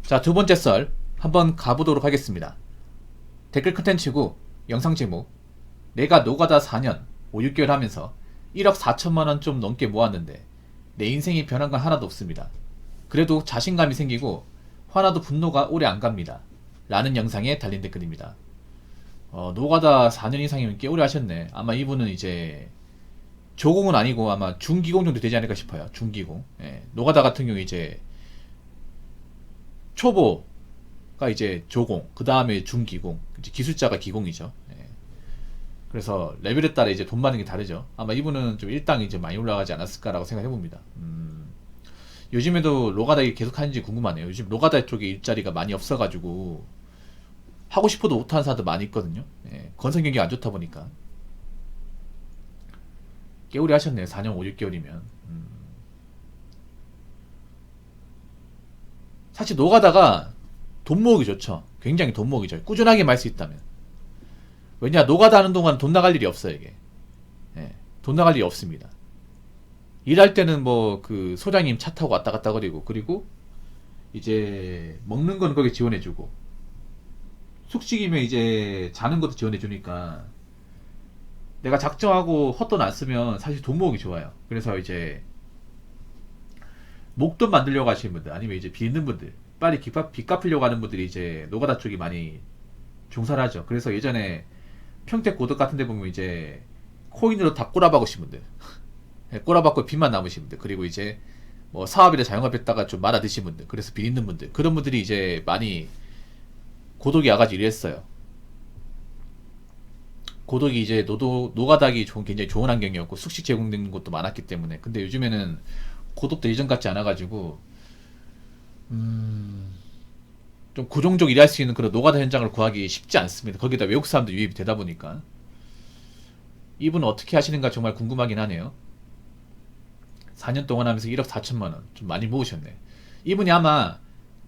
자, 두 번째 썰 한번 가보도록 하겠습니다. 댓글 컨텐츠고 영상 제목: 내가 노가다 4년 5, 6개월 하면서 1억 4천만원 좀 넘게 모았는데 내 인생이 변한 건 하나도 없습니다. 그래도 자신감이 생기고 화나도 분노가 오래 안 갑니다. 라는 영상에 달린 댓글입니다. 노가다 4년 이상이면 꽤 오래 하셨네. 아마 이분은 이제 조공은 아니고 아마 중기공 정도 되지 않을까 싶어요. 중기공. 예. 노가다 같은 경우 이제 초보가 이제 조공, 그 다음에 중기공, 이제 기술자가 기공이죠. 예. 그래서 레벨에 따라 이제 돈 받는 게 다르죠. 아마 이분은 좀 일당이 이제 많이 올라가지 않았을까라고 생각해 봅니다. 요즘에도 노가다 계속 하는지 궁금하네요. 요즘 노가다 쪽에 일자리가 많이 없어가지고 하고 싶어도 못하는 사람도 많이 있거든요. 예. 건설 경기가 안 좋다 보니까. 꽤 오래 하셨네요. 4년 5, 6개월이면. 사실 노가다가 돈 모으기 좋죠. 굉장히 돈 모으기 좋아요. 꾸준하게 말 수 있다면. 왜냐, 노가다 하는 동안 돈 나갈 일이 없어요, 이게. 예. 돈 나갈 일이 없습니다. 일할 때는 뭐 그 소장님 차 타고 왔다 갔다 거리고, 그리고 이제 먹는 건 거기 지원해주고, 숙식이면 이제 자는 것도 지원해주니까 내가 작정하고 헛돈 안 쓰면 사실 돈 모으기 좋아요. 그래서 이제 목돈 만들려고 하시는 분들, 아니면 이제 빚 있는 분들, 빨리 빚 갚으려고 하는 분들이 이제 노가다 쪽이 많이 종사를 하죠. 그래서 예전에 평택 고덕 같은 데 보면 이제 코인으로 다 꼬라박으신 분들, 꼬라박고 빚만 남으신 분들, 그리고 이제 뭐 사업이나 자영업했다가 좀 말아 드신 분들, 그래서 빚 있는 분들, 그런 분들이 이제 많이 고독이 와가지고 일했어요. 고독이 이제 노가닥이 굉장히 좋은 환경이었고 숙식 제공되는 곳도 많았기 때문에. 근데 요즘에는 고독도 예전 같지 않아가지고 좀 고종족 일할 수 있는 그런 노가다 현장을 구하기 쉽지 않습니다. 거기다 외국 사람도 유입이 되다 보니까. 이분은 어떻게 하시는가 정말 궁금하긴 하네요. 4년 동안 하면서 1억 4천만원 좀 많이 모으셨네. 이분이 아마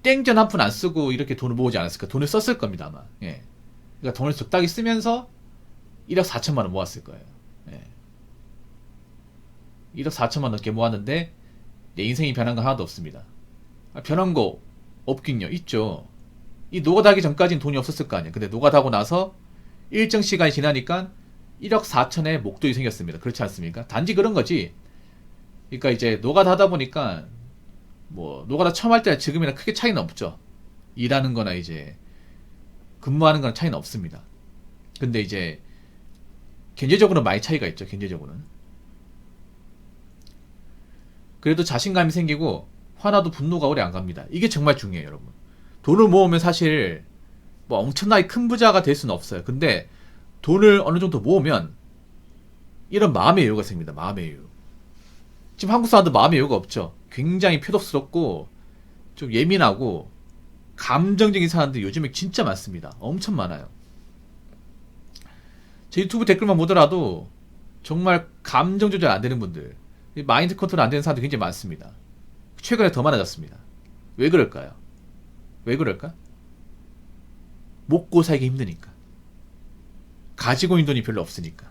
땡전 한 푼 안 쓰고 이렇게 돈을 모으지 않았을까. 돈을 썼을 겁니다 아마. 예. 그러니까 돈을 적당히 쓰면서 1억 4천만원 모았을 거예요. 예. 1억 4천만 넘게 모았는데 내 인생이 변한 건 하나도 없습니다. 변한 거 없긴요. 있죠. 이 노가다 하기 전까지는 돈이 없었을 거 아니에요. 근데 노가다 하고 나서 일정 시간이 지나니까 1억 4천에 목돈이 생겼습니다. 그렇지 않습니까? 단지 그런 거지. 그러니까 이제 노가다 하다 보니까 뭐 노가다 처음 할 때나 지금이나 크게 차이는 없죠. 일하는 거나 이제 근무하는 거나 차이는 없습니다. 근데 이제 경제적으로는 많이 차이가 있죠. 경제적으로는. 그래도 자신감이 생기고 화나도 분노가 오래 안 갑니다. 이게 정말 중요해요, 여러분. 돈을 모으면 사실 뭐 엄청나게 큰 부자가 될 수는 없어요. 근데 돈을 어느 정도 모으면 이런 마음의 여유가 생깁니다. 마음의 여유. 지금 한국 사람들 마음의 여유가 없죠. 굉장히 표독스럽고 좀 예민하고 감정적인 사람들이 요즘에 진짜 많습니다. 엄청 많아요. 제 유튜브 댓글만 보더라도 정말 감정 조절 안 되는 분들, 마인드 컨트롤 안 되는 사람들이 굉장히 많습니다. 최근에 더 많아졌습니다. 왜 그럴까요? 왜 그럴까? 먹고 살기 힘드니까. 가지고 있는 돈이 별로 없으니까.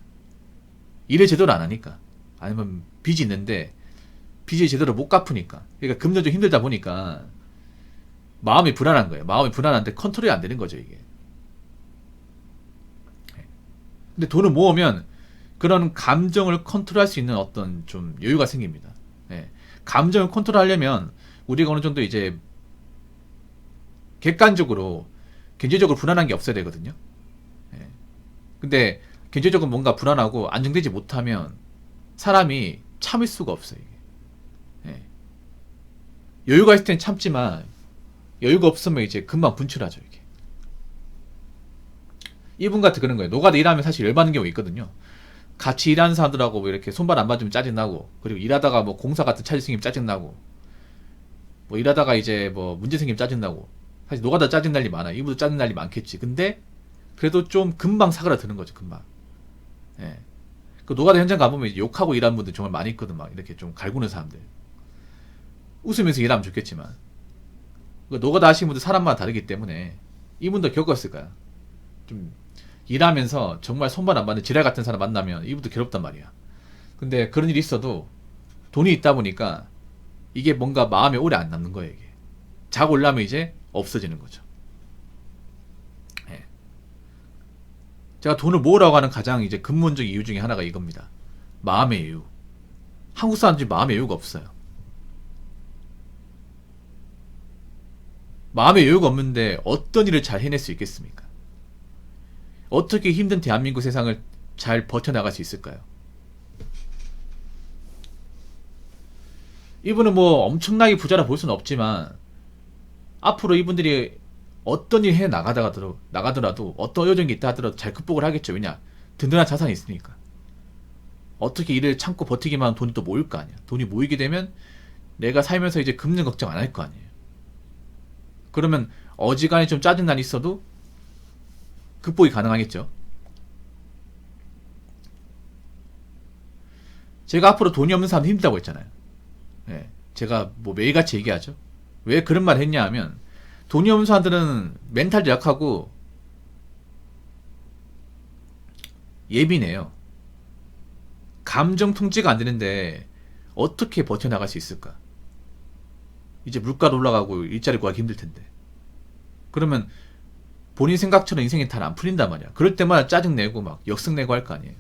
일을 제대로 안 하니까. 아니면 빚이 있는데 빚을 제대로 못 갚으니까. 그러니까 금전적으로 힘들다 보니까 마음이 불안한 거예요. 마음이 불안한데 컨트롤이 안 되는 거죠, 이게. 근데 돈을 모으면 그런 감정을 컨트롤할 수 있는 어떤 좀 여유가 생깁니다. 예. 감정을 컨트롤하려면 우리가 어느 정도 이제 객관적으로 경제적으로 불안한 게 없어야 되거든요. 예. 근데 경제적으로 뭔가 불안하고 안정되지 못하면 사람이 참을 수가 없어요. 이게. 예. 여유가 있을 땐 참지만 여유가 없으면 이제 금방 분출하죠. 이게. 이분 같은 그런 거예요. 노가다 일하면 사실 열받는 경우 있거든요. 같이 일하는 사람들하고 뭐 이렇게 손발 안 맞으면 짜증나고, 그리고 일하다가 뭐 공사 같은 차질 생기면 짜증나고, 뭐 일하다가 이제 뭐 문제 생기면 짜증나고. 사실 노가다 짜증날 일 많아요. 이분도 짜증날 일 많겠지. 근데 그래도 좀 금방 사그라드는 거죠. 금방. 예. 그 노가다 현장 가보면 이제 욕하고 일하는 분들 정말 많이 있거든. 막 이렇게 좀 갈구는 사람들. 웃으면서 일하면 좋겠지만 그 노가다 하시는 분들 사람마다 다르기 때문에 이분도 겪었을 거야. 좀 일하면서 정말 손발 안 맞는 지랄 같은 사람 만나면 이분도 괴롭단 말이야. 근데 그런 일이 있어도 돈이 있다 보니까 이게 뭔가 마음에 오래 안 남는 거예요. 이게 자고 올라면 이제 없어지는 거죠. 예. 제가 돈을 모으라고 하는 가장 이제 근본적 이유 중에 하나가 이겁니다. 마음의 여유. 한국 사람들이 마음의 여유가 없어요. 마음의 여유가 없는데 어떤 일을 잘 해낼 수 있겠습니까? 어떻게 힘든 대한민국 세상을 잘 버텨나갈 수 있을까요? 이분은 뭐 엄청나게 부자라 볼 수는 없지만 앞으로 이분들이 어떤 일 해 나가더라도 어떤 어려운 게 있다 하더라도 잘 극복을 하겠죠. 왜냐? 든든한 자산이 있으니까. 어떻게 일을 참고 버티기만 하면 돈이 또 모일 거 아니야. 돈이 모이게 되면 내가 살면서 이제 금전 걱정 안 할 거 아니에요. 그러면 어지간히 좀 짜증난 있어도 극복이 가능하겠죠. 제가 앞으로 돈이 없는 사람 힘들다고 했잖아요. 예, 제가 뭐 매일같이 얘기하죠. 왜 그런 말 했냐 하면 돈이 없는 사람들은 멘탈도 약하고 예민해요. 감정 통제가 안 되는데 어떻게 버텨나갈 수 있을까? 이제 물가도 올라가고 일자리 구하기 힘들 텐데. 그러면 본인 생각처럼 인생이 잘 안 풀린단 말이야. 그럴 때마다 짜증내고 막 역성내고 할 거 아니에요.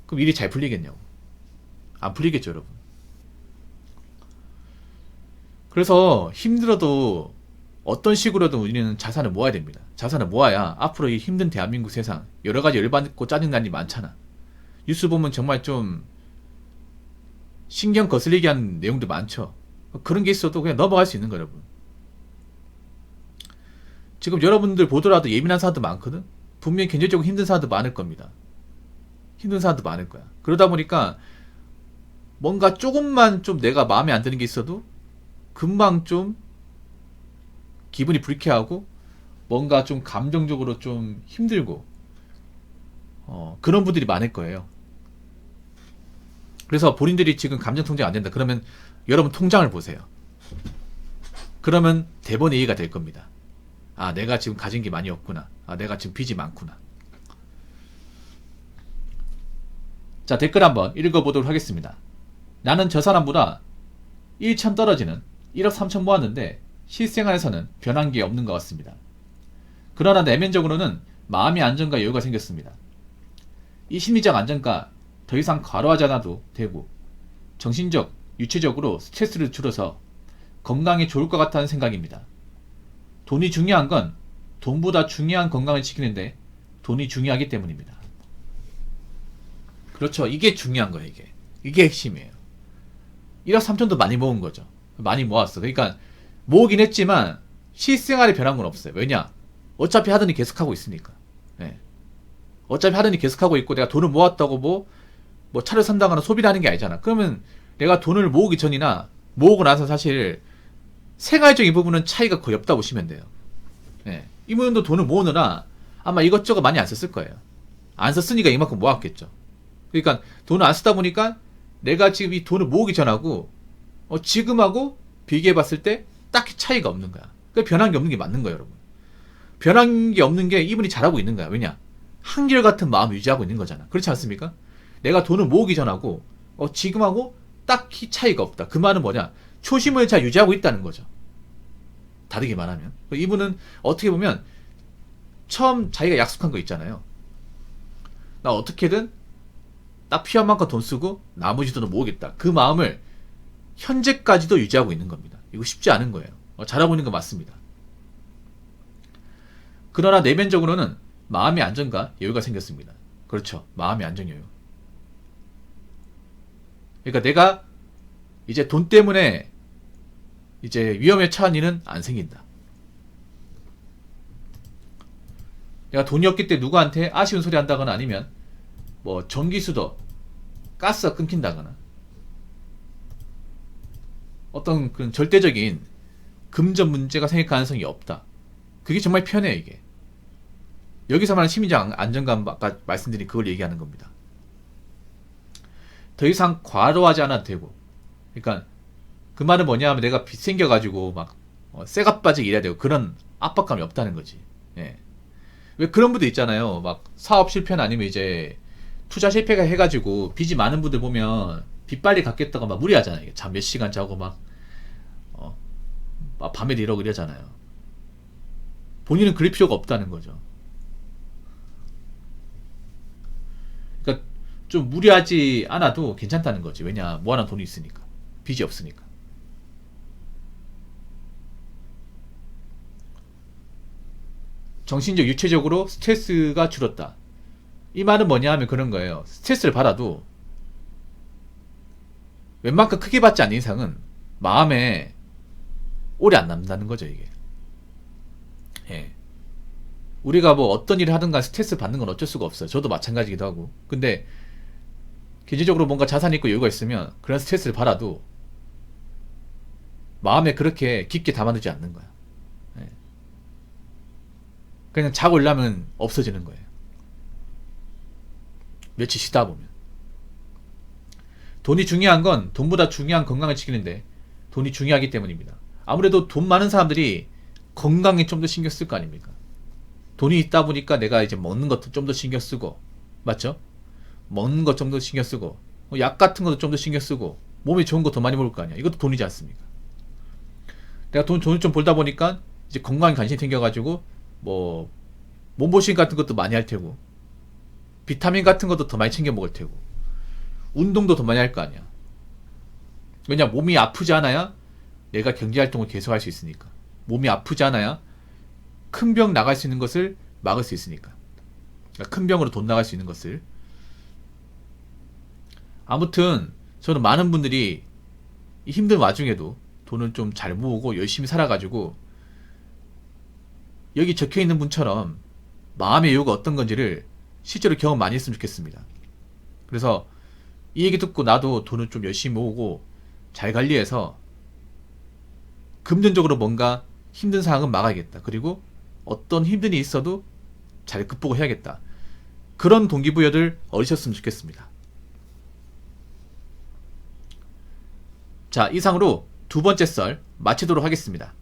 그럼 일이 잘 풀리겠냐고. 안 풀리겠죠, 여러분. 그래서 힘들어도 어떤 식으로든 우리는 자산을 모아야 됩니다. 자산을 모아야 앞으로 이 힘든 대한민국 세상 여러 가지 열받고 짜증난 일이 많잖아. 뉴스 보면 정말 좀 신경 거슬리게 하는 내용도 많죠. 그런 게 있어도 그냥 넘어갈 수 있는 거예요, 여러분. 지금 여러분들 보더라도 예민한 사람도 많거든? 분명히 경제적으로 힘든 사람도 많을 겁니다. 힘든 사람도 많을 거야. 그러다 보니까 뭔가 조금만 좀 내가 마음에 안 드는 게 있어도 금방 좀 기분이 불쾌하고 뭔가 좀 감정적으로 좀 힘들고 그런 분들이 많을 거예요. 그래서 본인들이 지금 감정 통제가 안 된다. 그러면 여러분 통장을 보세요. 그러면 대번 이해가 될 겁니다. 아, 내가 지금 가진 게 많이 없구나. 아, 내가 지금 빚이 많구나. 자, 댓글 한번 읽어보도록 하겠습니다. 나는 저 사람보다 1천 떨어지는 1억 3천 모았는데 실생활에서는 변한 게 없는 것 같습니다. 그러나 내면적으로는 마음의 안정과 여유가 생겼습니다. 이 심리적 안정과 더 이상 과로하지 않아도 되고 정신적, 유체적으로 스트레스를 줄여서 건강에 좋을 것 같다는 생각입니다. 돈이 중요한 건 돈보다 중요한 건강을 지키는데 돈이 중요하기 때문입니다. 그렇죠. 이게 중요한 거예요. 이게 핵심이에요. 1억 3천도 많이 모은 거죠. 많이 모았어. 그러니까 모으긴 했지만 실생활에 변한 건 없어요. 왜냐? 어차피 하던 일 계속하고 있으니까. 네. 어차피 하던 일 계속하고 있고 내가 돈을 모았다고 뭐 차를 산다거나 소비를 하는 게 아니잖아. 그러면 내가 돈을 모으기 전이나 모으고 나서 사실 생활적인 부분은 차이가 거의 없다고 보시면 돼요. 네. 이분도 돈을 모으느라 아마 이것저것 많이 안 썼을 거예요. 안 썼으니까 이만큼 모았겠죠. 그러니까 돈을 안 쓰다 보니까 내가 지금 이 돈을 모으기 전하고 지금하고 비교해 봤을 때 딱히 차이가 없는 거야. 그러니까 변한 게 없는 게 맞는 거예요, 여러분. 변한 게 없는 게 이분이 잘하고 있는 거야. 왜냐? 한결같은 마음을 유지하고 있는 거잖아. 그렇지 않습니까? 내가 돈을 모으기 전하고 지금하고 딱히 차이가 없다. 그 말은 뭐냐? 초심을 잘 유지하고 있다는 거죠. 다르게 말하면. 이분은 어떻게 보면 처음 자기가 약속한 거 있잖아요. 나 어떻게든 딱 필요한 만큼 돈 쓰고 나머지 돈을 모으겠다. 그 마음을 현재까지도 유지하고 있는 겁니다. 이거 쉽지 않은 거예요. 잘하고 있는 거 맞습니다. 그러나 내면적으로는 마음의 안정과 여유가 생겼습니다. 그렇죠. 마음의 안정 여유. 그러니까 내가 이제 돈 때문에 이제 위험에 처한 일은 안 생긴다. 내가 돈이 없기 때문에 누구한테 아쉬운 소리 한다거나 아니면 뭐 전기수도 가스가 끊긴다거나 어떤 그런 절대적인 금전 문제가 생길 가능성이 없다. 그게 정말 편해 이게. 여기서 말하는 심리적 안정감 아까 말씀드린 그걸 얘기하는 겁니다. 더 이상 과로하지 않아도 되고. 그러니까 그 말은 뭐냐 하면 내가 빚 생겨가지고 막 쇠가 빠지게 일해야 되고 그런 압박감이 없다는 거지. 예. 왜 그런 분들 있잖아요. 막 사업 실패나 아니면 이제 투자 실패가 해가지고 빚이 많은 분들 보면 빚 빨리 갚겠다고 막 무리하잖아요. 잠 몇 시간 자고 막 밤에도 이러고 이러잖아요. 본인은 그럴 필요가 없다는 거죠. 그러니까 좀 무리하지 않아도 괜찮다는 거지. 왜냐, 모아놓은 돈이 있으니까. 빚이 없으니까. 정신적, 육체적으로 스트레스가 줄었다. 이 말은 뭐냐 하면 그런 거예요. 스트레스를 받아도 웬만큼 크게 받지 않는 이상은 마음에 오래 안 남는다는 거죠, 이게. 예. 우리가 뭐 어떤 일을 하든가 스트레스 받는 건 어쩔 수가 없어요. 저도 마찬가지기도 하고. 근데 개인적으로 뭔가 자산이 있고 여유가 있으면 그런 스트레스를 받아도 마음에 그렇게 깊게 담아두지 않는 거야. 예. 그냥 자고 일어나면 없어지는 거예요. 며칠 쉬다 보면. 돈이 중요한 건 돈보다 중요한 건강을 지키는데 돈이 중요하기 때문입니다. 아무래도 돈 많은 사람들이 건강에 좀 더 신경 쓸 거 아닙니까? 돈이 있다 보니까 내가 이제 먹는 것도 좀 더 신경 쓰고, 맞죠? 먹는 것 좀 더 신경 쓰고, 약 같은 것도 좀 더 신경 쓰고, 몸에 좋은 거 더 많이 먹을 거 아니야. 이것도 돈이지 않습니까? 내가 돈을 좀 벌다 보니까 이제 건강에 관심이 생겨가지고 뭐 몸보신 같은 것도 많이 할 테고, 비타민 같은 것도 더 많이 챙겨 먹을 테고, 운동도 더 많이 할 거 아니야. 왜냐, 몸이 아프지 않아야 내가 경제활동을 계속할 수 있으니까. 몸이 아프지 않아야 큰 병 나갈 수 있는 것을 막을 수 있으니까. 그러니까 큰 병으로 돈 나갈 수 있는 것을. 아무튼 저는 많은 분들이 이 힘든 와중에도 돈을 좀 잘 모으고 열심히 살아가지고 여기 적혀있는 분처럼 마음의 여유가 어떤 건지를 실제로 경험 많이 했으면 좋겠습니다. 그래서 이 얘기 듣고 나도 돈을 좀 열심히 모으고 잘 관리해서 금전적으로 뭔가 힘든 상황은 막아야겠다. 그리고 어떤 힘든 일이 있어도 잘 극복을 해야겠다. 그런 동기부여를 얻으셨으면 좋겠습니다. 자, 이상으로 두 번째 썰 마치도록 하겠습니다.